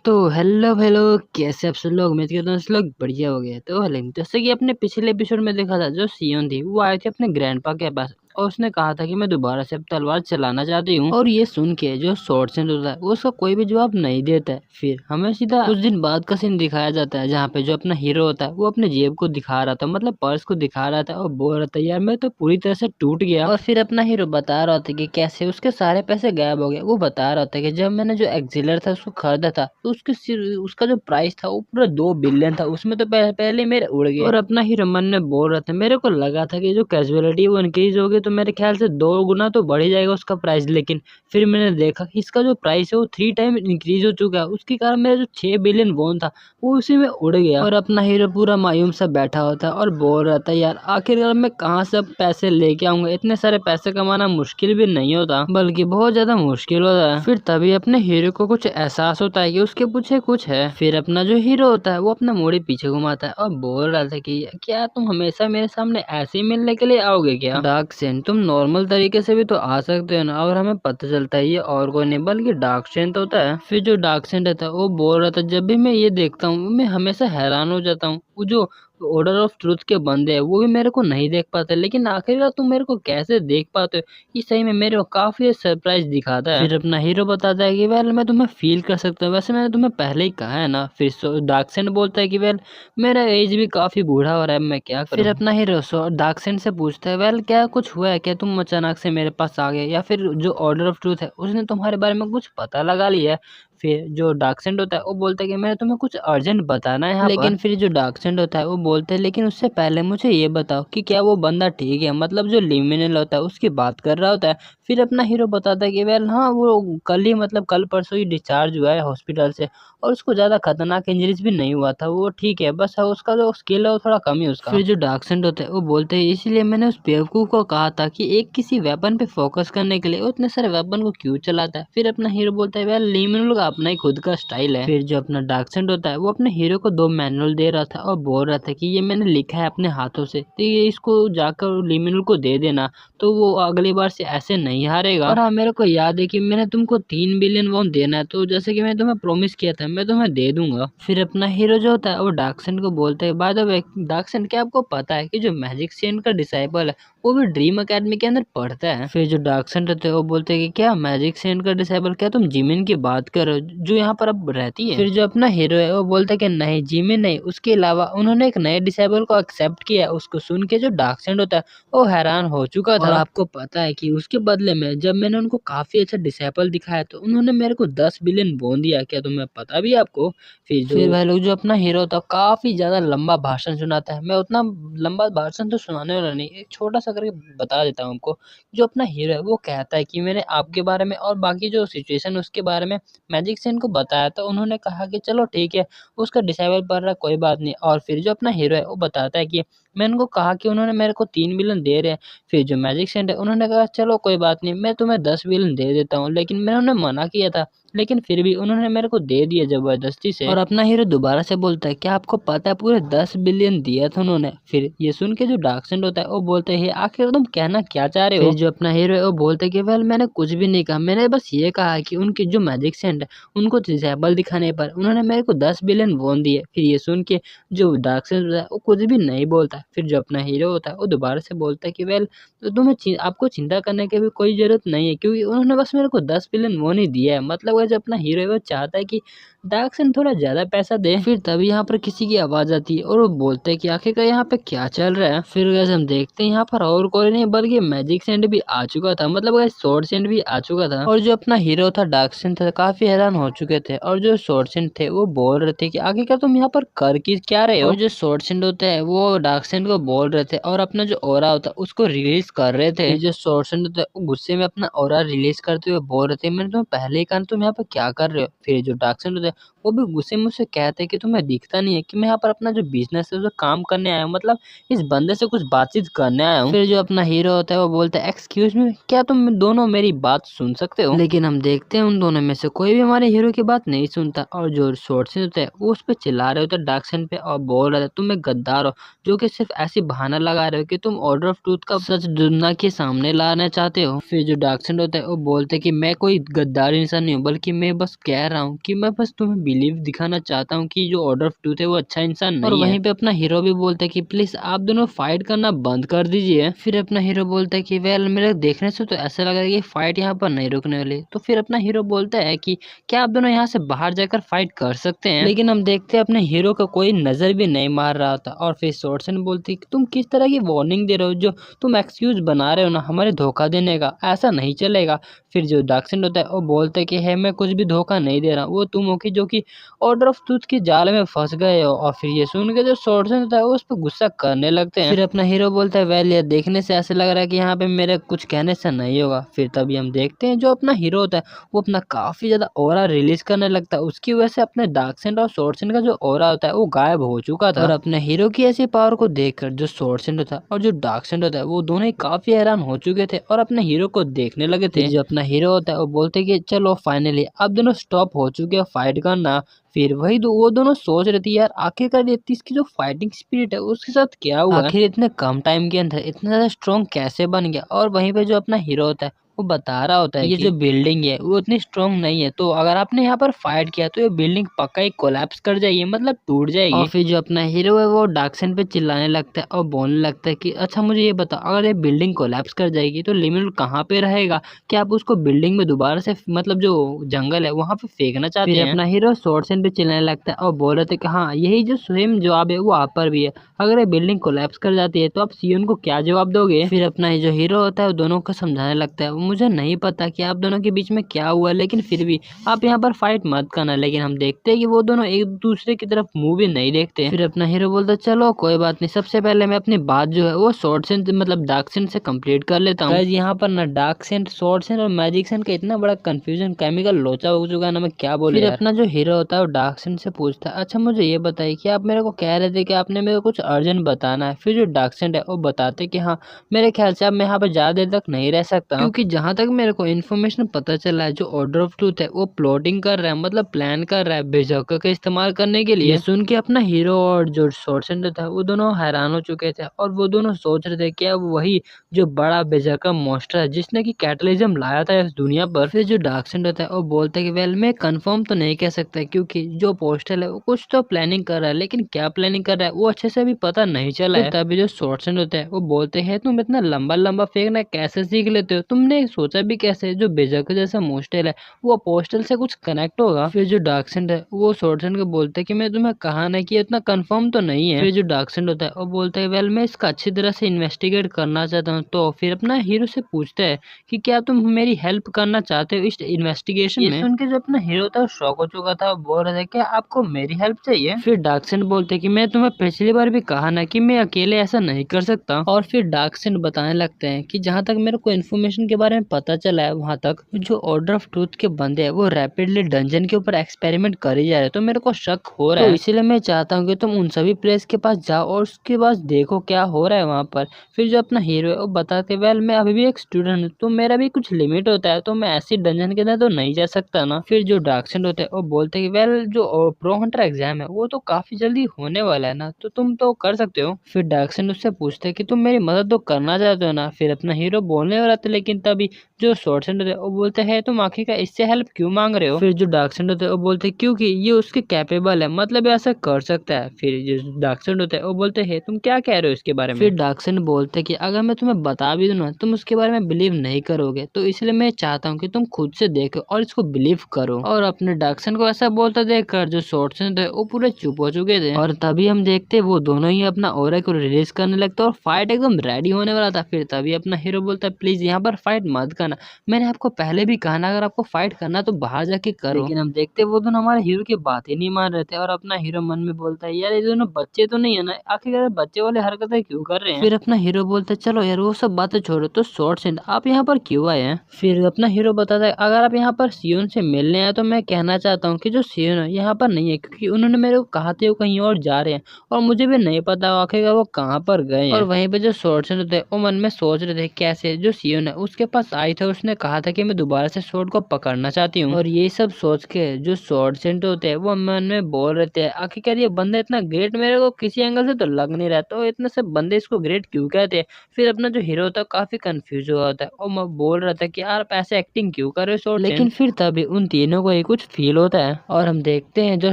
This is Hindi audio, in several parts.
तो हेलो हेलो, कैसे आप सब लोग? उम्मीद करता हूँ सब लोग बढ़िया हो गए। तो हेलो, जैसे कि अपने पिछले एपिसोड में देखा था, जो सियोन थी वो आई थी अपने ग्रैंडपा के पास और उसने कहा था कि मैं दोबारा से अब तलवार चलाना चाहती हूँ। और ये सुन के जो शॉर्ट सेंड होता है वो उसका कोई भी जवाब नहीं देता है। फिर हमें सीधा कुछ दिन बाद का सीन दिखाया जाता है, जहाँ पे जो अपना हीरो होता है वो अपने जेब को दिखा रहा था, मतलब पर्स को दिखा रहा था और बोल रहा था यार मैं तो पूरी तरह से टूट गया। और फिर अपना हीरो बता रहा था कि कैसे उसके सारे पैसे गायब हो गए। वो बता रहा था कि जब मैंने जो एक्सिलर था उसको खरीदा था तो उसका जो प्राइस था वो पूरा 2 बिलियन था, उसमें तो पहले मेरे उड़ गए। और अपना हीरो मन में बोल रहा था मेरे को लगा था कि जो कैजुअलिटी वो इंक्रीज होगी तो मेरे ख्याल से 2 गुना तो बढ़ ही जाएगा उसका प्राइस, लेकिन फिर मैंने देखा कि इसका जो प्राइस है वो 3 टाइम इंक्रीज हो चुका है। उसके कारण मेरा जो 6 बिलियन वॉन था वो उसी में उड़ गया। और अपना हीरो पूरा मायूम सा बैठा होता है और बोल रहा था यार आखिरकार मैं कहाँ से अब पैसे लेके आऊंगा, इतने सारे पैसे कमाना मुश्किल भी नहीं होता बल्कि बहुत ज्यादा मुश्किल होता है। फिर तभी अपने हीरो को कुछ एहसास होता है कि उसके पीछे कुछ है। फिर अपना जो हीरो होता है वो अपना मूड़ी पीछे घुमाता है और बोल रहा था कि क्या तुम हमेशा मेरे सामने ऐसे ही मिलने के लिए आओगे क्या? डार्क सेन तुम नॉर्मल तरीके से भी तो आ सकते हो ना। और हमें पता चलता है ये और कोई नहीं बल्कि डार्क सेन होता है। फिर जो डार्क सेन रहता है वो बोल रहा था जब भी मैं ये देखता हूँ मैं हमेशा हैरान हो जाता हूँ। वो जो ऑर्डर ऑफ ट्रुथ के बंदे हैं वो भी मेरे को नहीं देख पाते, लेकिन आखिरकार तुम मेरे को कैसे देख पाते हो? ये सही में मेरे को काफी सरप्राइज दिखाता है। फिर अपना हीरो बताता है कि वेल मैं तुम्हें फील कर सकता हूँ, वैसे मैंने तुम्हें पहले ही कहा है ना। फिर डार्क सेंट बोलता है कि वेल मेरा एज भी काफी बूढ़ा हो रहा है, मैं क्या करूँ? फिर अपना हीरो डार्क सेंट से पूछता है वेल क्या कुछ हुआ है क्या, तुम अचानक से मेरे पास आ गए, या फिर जो ऑर्डर ऑफ ट्रूथ है उसने तुम्हारे बारे में कुछ पता लगा लिया है? फिर जो डार्क सेंट होता है वो बोलता है कि मैंने तुम्हें कुछ अर्जेंट बताना है यहाँ पर। लेकिन फिर जो डार्क सेंट होता है वो बोलते हैं लेकिन उससे पहले मुझे ये बताओ कि क्या वो बंदा ठीक है, मतलब जो लिमिनल होता है उसकी बात कर रहा होता है। फिर अपना हीरो बताता है कि वेल हाँ वो कल ही मतलब कल परसों ही डिस्चार्ज हुआ है हॉस्पिटल से और उसको ज़्यादा खतरनाक इंजरीज भी नहीं हुआ था, वो ठीक है, बस उसका जो स्किल है वो थोड़ा कम ही उसका। फिर जो डार्क सेंट होता है वो बोलते हैं इसीलिए मैंने उस बेवकूफ़ को कहा था कि एक किसी वेपन पे फोकस करने के लिए वो इतने सारे वेपन को क्यों चलाता है। फिर अपना हीरो बोलता है वेल लिमिनल का अपना ही खुद का स्टाइल है। फिर जो अपना डार्क सेंट होता है वो अपने हीरो को 2 मैनुअल दे रहा था और बोल रहा था कि ये मैंने लिखा है अपने हाथों से, तो ये इसको जाकर लिमिनल को दे देना तो वो अगली बार से ऐसे नहीं हारेगा। और हाँ मेरे को याद है कि मैंने तुमको 3 बिलियन वॉन देना है, तो जैसे कि मैंने तुम्हें प्रॉमिस किया था मैं तुम्हें दे दूंगा। फिर अपना हीरो जो होता है वो डार्कसेन को बोलते हैं बाय द वे डार्कसेन क्या आपको पता है कि जो मैजिशियन का डिसाइपल है वो भी ड्रीम एकेडमी के अंदर पढ़ता है? फिर जो डार्कसेन रहते हैं वो बोलते हैं कि क्या मैजिशियन का डिसाइपल, क्या तुम जिमिन की बात कर रहे हो जो यहाँ पर अब रहती है? फिर जो अपना हीरो है वो बोलता है कि नहीं जिमिन नहीं, उसके अलावा उन्होंने एक नए डिसाइबल को एक्सेप्ट किया है। उसको सुन के जो डार्कसेन होता है वो हैरान हो चुका था। और आपको पता है कि उसके बदले में जब मैंने उनको काफी अच्छा डिसाइपल दिखाया तो उन्होंने मेरे को 10 बिलियन बोन दिया, क्या तुम्हें पता भी है आपको? फिर भाई लोग जो अपना हीरो था काफी ज्यादा लंबा भाषण सुनाता है। मैं उतना लंबा भाषण तो सुनाने वाला नहीं, एक छोटा सा करके बता देता हूँ आपको। जो अपना हीरो है वो कहता है कि मैंने आपके बारे में और बाकी जो सिचुएशन उसके बारे में मैजिशियन को बताया, तो उन्होंने कहा कि चलो ठीक है उसका डिसाइबल पड़ रहा कोई बात नहीं। और फिर जो अपना हीरो है वो बताता है कि मैंने उनको कहा कि उन्होंने मेरे को 3 बिलियन दे रहे हैं। फिर जो मैजिशियन है उन्होंने कहा चलो कोई बात नहीं मैं तुम्हें 10 बिलियन दे देता हूँ, लेकिन मैंने उन्हें मना किया था, लेकिन फिर भी उन्होंने मेरे को दे दिया जबरदस्ती से। और अपना हीरो दोबारा से बोलता है क्या आपको पता है पूरे 10 बिलियन दिया था उन्होंने? फिर ये सुन के जो डार्कसेंट होता है वो बोलते हैं आखिर तुम कहना क्या चाह रहे हो? फिर जो अपना हीरो है वो बोलते है कि वेल मैंने कुछ भी नहीं कहा, मैंने बस ये कहा कि उनकी जो मैजिशियन है उनको डिसेबल दिखाने पर उन्होंने मेरे को 10 बिलियन वॉन दिए। फिर ये सुन के जो डार्कसेंट होता है वो कुछ भी नहीं बोलता। फिर जो अपना हीरो होता है वो दोबारा से बोलता है कि वेल तो आपको चिंता करने की भी कोई ज़रूरत नहीं है क्योंकि उन्होंने बस मेरे को 10 बिलियन वो नहीं दिया है। मतलब वो जो अपना हीरो है वो चाहता है कि डार्कसेन थोड़ा ज़्यादा पैसा दे। फिर तभी यहाँ पर किसी की आवाज़ आती है और वो बोलते हैं कि आखिरकार यहाँ पे क्या चल रहा है? फिर वैसे हम देखते हैं यहाँ पर और कोई नहीं बल्कि मैजिक सेंट भी आ चुका था, मतलब वैसे स्वॉर्ड सेंट भी आ चुका था। और जो अपना हीरो था डार्कसेन था काफ़ी हैरान हो चुके थे और जो स्वॉर्ड सेंट थे वो बोल रहे थे कि आखिरकार तुम यहाँ पर कर क्या रहे हो? और जो स्वॉर्ड सेंट होते हैं वो डार्कसेन को बोल रहे थे और अपना जो ऑरा होता है उसको रिलीज कर रहे थे। जो स्वॉर्ड सेंट होते हैं वो गुस्से में अपना ऑरा रिलीज करते हुए बोल रहे थे मैंने तुम्हें पहले ही कहा तुम यहाँ पर क्या कर रहे हो? फिर जो डार्कसेन होते हैं वो भी गुस्से में उसे कहते हैं कि तुम्हें दिखता नहीं है कि मैं यहाँ पर अपना जो बिजनेस है उसे काम करने आया हूँ, मतलब इस बंदे से कुछ बातचीत करने आया हूँ। फिर जो अपना हीरो होता है वो बोलता है एक्सक्यूज मी क्या तुम दोनों मेरी बात सुन सकते हो? लेकिन हम देखते हैं उन दोनों में से कोई भी हमारे हीरो की बात नहीं सुनता और जो शॉर्ट सीन होता है वो उस पर चिल्ला रहे होते हैं डार्कसेन पे और बोल रहे थे तुम एक गद्दार हो जो कि सिर्फ ऐसी बहाना लगा रहे हो कि तुम ऑर्डर ऑफ ट्रूथ का सच दुनिया के सामने लाना चाहते हो। फिर जो डार्कसेंड होता है वो बोलते हैं कि मैं कोई गद्दार इंसान नहीं हूँ, बल्कि मैं बस कह रहा हूँ कि मैं बस तुम्हें बिलीव दिखाना चाहता हूँ कि जो ऑर्डर ऑफ ट्रूथ है वो अच्छा इंसान नहीं है। और वहीं पे अपना हीरो भी बोलता है कि प्लीज आप दोनों फाइट करना बंद कर दीजिए। फिर अपना हीरो बोलता है कि वेल मेरे देखने से तो ऐसा लग रहा है कि फाइट यहाँ पर नहीं रुकने वाली। तो फिर अपना हीरो बोलता है कि क्या आप दोनों यहाँ से बाहर जाकर फाइट कर सकते हैं। लेकिन हम देखते हैं अपने हीरो का कोई नजर भी नहीं मार रहा था। और फिर सोर्सन बोलती कि तुम किस तरह की वार्निंग दे रहे हो, जो तुम एक्सक्यूज बना रहे हो ना हमारे धोखा देने का, ऐसा नहीं चलेगा। फिर जो डार्कसेंड होता है वो बोलता है कि है मैं कुछ भी धोखा नहीं दे रहा, वो तुम हो कि जो कि ऑर्डर ऑफ ट्रूथ के जाल में फंस गए हो। और फिर ये सुन के जो सोर्सन होता है वो उस पर गुस्सा करने लगते हैं। फिर अपना हीरो बोलता है वेल ये देखने से ऐसे लग रहा है कि यहाँ पे मेरे कुछ कहने से नहीं होगा। फिर तभी हम देखते हैं जो अपना हीरो होता है वो अपना काफी ज्यादा ऑरा रिलीज करने लगता है। उसकी वजह से अपने डार्कसेंड और सोर्सन का जो ऑरा होता है वो गायब हो चुका था। और अपने हीरो की ऐसी पावर को देखकर जो सोर्सन होता है और जो डार्कसेंड होता है वो दोनों ही काफी हैरान हो चुके थे और अपने हीरो को देखने लगे थे। जो अपना हीरो होता है वो बोलते कि चलो फाइनली अब दोनों स्टॉप हो चुके हैं फाइट करना। फिर वही वो दोनों सोच रहे थे यार आखिरकार ये इसकी जो फाइटिंग स्पिरिट है उसके साथ क्या हुआ, आखिर इतने कम टाइम के अंदर इतना ज्यादा स्ट्रॉन्ग कैसे बन गया। और वहीं पे जो अपना हीरो होता है वो बता रहा होता है ये जो बिल्डिंग है वो इतनी स्ट्रॉन्ग नहीं है, तो अगर आपने यहाँ पर फाइट किया तो ये बिल्डिंग पक्का ही कोलैप्स कर जाएगी, मतलब टूट जाएगी। और फिर जो अपना हीरो है वो डार्कसेंड पे चिल्लाने लगता है और बोलने लगता है कि अच्छा मुझे ये बताओ अगर ये बिल्डिंग कोलैप्स कर जाएगी तो लिमिट कहाँ पे रहेगा, क्या आप उसको बिल्डिंग में दोबारा से मतलब जो जंगल है वहाँ पे फेंकना चाहते हैं। अपना हीरो सोर्सन पे चिल्लाने लगता है और बोल रहे थे कि हाँ यही जो सेम जवाब है वो आप पर भी है, अगर ये बिल्डिंग कोलैप्स कर जाती है तो आप सियोन को क्या जवाब दोगे। फिर अपना जो हीरो होता है वो दोनों को समझाने लगता है मुझे नहीं पता कि आप दोनों के बीच में क्या हुआ, लेकिन फिर भी आप यहाँ पर फाइट मत करना। लेकिन हम देखते हैं कि वो दोनों एक दूसरे की तरफ मुंह भी नहीं देखते। फिर अपना हीरो बोलता है चलो कोई बात नहीं, सबसे पहले मैं अपनी बात जो है वो सोर्सन मतलब डार्कसेंड से कंप्लीट कर लेता हूँ। यहाँ पर ना डार्कसेंड सोर्सन और मैजिकसेंड का इतना बड़ा कंफ्यूजन केमिकल लोचा हो चुका है ना मैं क्या बोलूं। फिर अपना जो हीरो होता है वो डार्कसेंड से पूछता है अच्छा मुझे ये बताइए कि आप मेरे को कह रहे थे कि आपने मेरे को कुछ अर्जेंट बताना है। फिर जो डार्कसेंड है वो बताते कि हाँ मेरे ख्याल से अब मैं यहाँ पर ज्यादा देर तक नहीं रह सकता, क्योंकि जहाँ तक मेरे को इन्फॉर्मेशन पता चला है जो ऑर्डर ऑफ ट्रूथ है वो प्लॉटिंग कर रहा है, मतलब प्लान कर रहा है बेजोका का इस्तेमाल करने के लिए। सुन के अपना हीरो और जो सोर्सन था वो दोनों हैरान हो चुके थे और वो दोनों सोच रहे थे कि अब वही जो बड़ा बेजोका मॉन्स्टर है जिसने की कैटलिज्म लाया था इस दुनिया पर। फिर जो डार्कसेंड होता है वो बोलता है कि वेल मैं कंफर्म तो नहीं कह सकता क्योंकि जो पोस्टल है वो कुछ तो प्लानिंग कर रहा है, लेकिन क्या प्लानिंग कर रहा है वो अच्छे से अभी पता नहीं चला है। तभी जो सोर्सन होता है वो बोलते हैं तुम इतना लंबा लंबा फेंकना कैसे सीख लेते हो, तुमने सोचा भी कैसे जो बेजोका जैसा मॉन्स्टर है वो पोस्टल से कुछ कनेक्ट होगा। फिर जो डार्कसेंड है वो सोर्सन को बोलते है कि मैं तुम्हें कहा ना कि इतना कंफर्म तो नहीं है। फिर जो डार्कसेंड होता है वो बोलता है वेल मैं इसका अच्छी तरह से इन्वेस्टिगेट करना चाहता हूँ। तो फिर अपना हीरो से पूछता है कि क्या तुम मेरी हेल्प करना चाहते हो इस इन्वेस्टिगेशन में। सुन के जो अपना हीरो था शॉक हो चुका था, बोल रहा था क्या आपको मेरी हेल्प चाहिए। फिर डार्कसेंड बोलते कि मैं तुम्हें पिछली बार भी कहा ना कि मैं अकेले ऐसा नहीं कर सकता। और फिर डार्कसेंड बताने लगते हैं कि जहाँ तक मेरे को इन्फॉर्मेशन के बारे में पता चला है वहाँ तक जो ऑर्डर ऑफ ट्रूथ के बंदे हैं वो रैपिडली डंजन के ऊपर एक्सपेरिमेंट कर ही जा रहे हैं, तो मेरे को शक हो रहा है। तो इसीलिए मैं चाहता हूँ कि तुम उन सभी प्लेस के पास जाओ और उसके पास देखो क्या हो रहा है वहाँ पर। फिर जो अपना हीरो है वो बताते वेल मैं अभी भी एक स्टूडेंट हूँ तो मेरा भी कुछ लिमिट होता है, तो मैं ऐसी डंजन के अंदर तो नहीं जा सकता ना। फिर जो डार्कसेंड होते हैं वो बोलते हैं वेल जो प्रो हंटर एग्जाम है वो तो काफी जल्दी होने वाला है ना, तो तुम तो कर सकते हो। फिर डार्कसेंड उससे पूछते हैं कि तुम मेरी मदद तो करना चाहते हो ना। फिर अपना हीरो बोलने वाला था लेकिन तभी जो सोर्सन होते हैं वो बोलते हैं तुम आखिरकार इससे हेल्प क्यों मांग रहे हो। फिर जो डार्कसेंड होते हैं वो बोलते हैं क्योंकि ये उसके कैपेबल है, मतलब ऐसा कर सकता है। फिर जो डार्कसेंड होते हैं वो बोलते हैं तुम क्या कह रहे हो इसके बारे में। फिर डार्कसेंड बोलते हैं कि अगर मैं तुम्हें बता भी दूं ना तुम उसके बारे में बिलीव नहीं करोगे, तो इसलिए मैं चाहता हूँ कि तुम खुद से देखो और इसको बिलीव करो। और अपने डार्कसेंड को ऐसा बोलता देखकर जो सोर्सन थे वो पूरे चुप हो चुके थे। और तभी हम देखते वो दोनों ही अपना ऑरा को रिलीज करने लगते और फाइट एकदम रेडी होने वाला था। फिर तभी अपना हीरो बोलता है प्लीज यहाँ पर फाइट मत करना, मैंने आपको पहले भी कहा ना अगर आपको फाइट करना तो बाहर जाके करो। लेकिन हम देखते वो दोनों हमारे हीरो की बात ही नहीं मान रहे थे और अपना हीरो मन में बोलता है यार ये दोनों बच्चे तो नहीं है ना, आखिर बच्चे वाले हरकतें क्यों कर रहे हैं। फिर अपना हीरो बोलता है चलो यार वो सब बातें छोड़ो, तो सोर्सन आप यहाँ पर क्यों आए हैं। फिर अपना हीरो बताता है अगर आप यहाँ पर सियोन से मिलने आए तो मैं कहना चाहता हूँ कि जो सियोन है यहाँ पर नहीं है, क्योंकि उन्होंने मेरे को कहा था वो कहीं और जा रहे हैं और मुझे भी नहीं पता आखिर वो कहाँ पर गए हैं। और वहीं पे जो सोर्सन थे वो मन में सोच रहे थे कैसे जो सियोन है उसके पास पास आई थी, उसने कहा था कि मैं दोबारा से स्वॉर्ड को पकड़ना चाहती हूँ। और ये सब सोच के जो स्वॉर्ड सेंट होते हैं वो मन में बोल रहे थे, आखिरकार ये बंदा इतना ग्रेट मेरे को किसी एंगल से तो लग नहीं रहा, तो इतने से बंदे इसको ग्रेट क्यों कहते हैं। फिर अपना जो हीरो होता है काफी कंफ्यूज हुआ होता है और मैं बोल रहा था कि यार आप ऐसे एक्टिंग क्यों कर रहे हो स्वॉर्ड सेंट। लेकिन फिर तभी उन तीनों को ही कुछ फील होता है और हम देखते हैं जो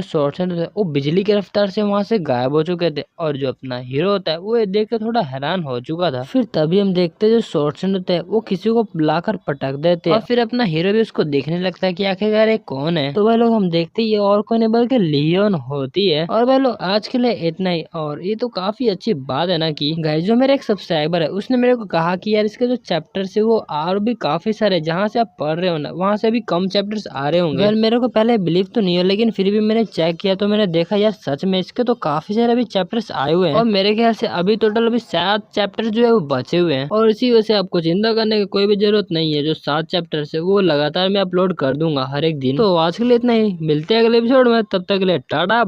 स्वॉर्ड सेंट होता है वो बिजली की रफ्तार से वहां से गायब हो चुके थे और जो अपना हीरो होता है वो ये देख के थोड़ा हैरान हो चुका था। फिर तभी हम देखते हैं जो स्वॉर्ड सेंट होते हैं वो किसी को बुलाकर पटक देते हैं और फिर अपना हीरो भी उसको देखने लगता है कि आखिरकार ये कौन है। तो वह लोग हम देखते हैं ये और कोई नहीं बल्कि लियोन होती है। और वह लोग आज के लिए इतना ही। और ये तो काफी अच्छी बात है ना कि गाइस जो मेरा एक सब्सक्राइबर है उसने मेरे को कहा कि यार इसके जो चैप्टर्स है वो और भी काफी सारे जहाँ से आप पढ़ रहे हो ना वहाँ से भी कम चैप्टर्स आ रहे होंगे। मेरे को पहले बिलीव तो नहीं हो लेकिन फिर भी मैंने चेक किया तो मैंने देखा यार सच में इसके तो काफी सारे अभी चैप्टर्स आए हुए हैं और मेरे ख्याल से अभी टोटल अभी 7 चैप्टर्स जो है वो बचे हुए हैं। और इसी वजह से आपको चिंता करने की कोई भी जरूरत नहीं है, जो 7 चैप्टर्स है वो लगातार मैं अपलोड कर दूंगा हर एक दिन। तो आज के लिए इतना ही, मिलते हैं अगले एपिसोड में, तब तक के लिए टाटा।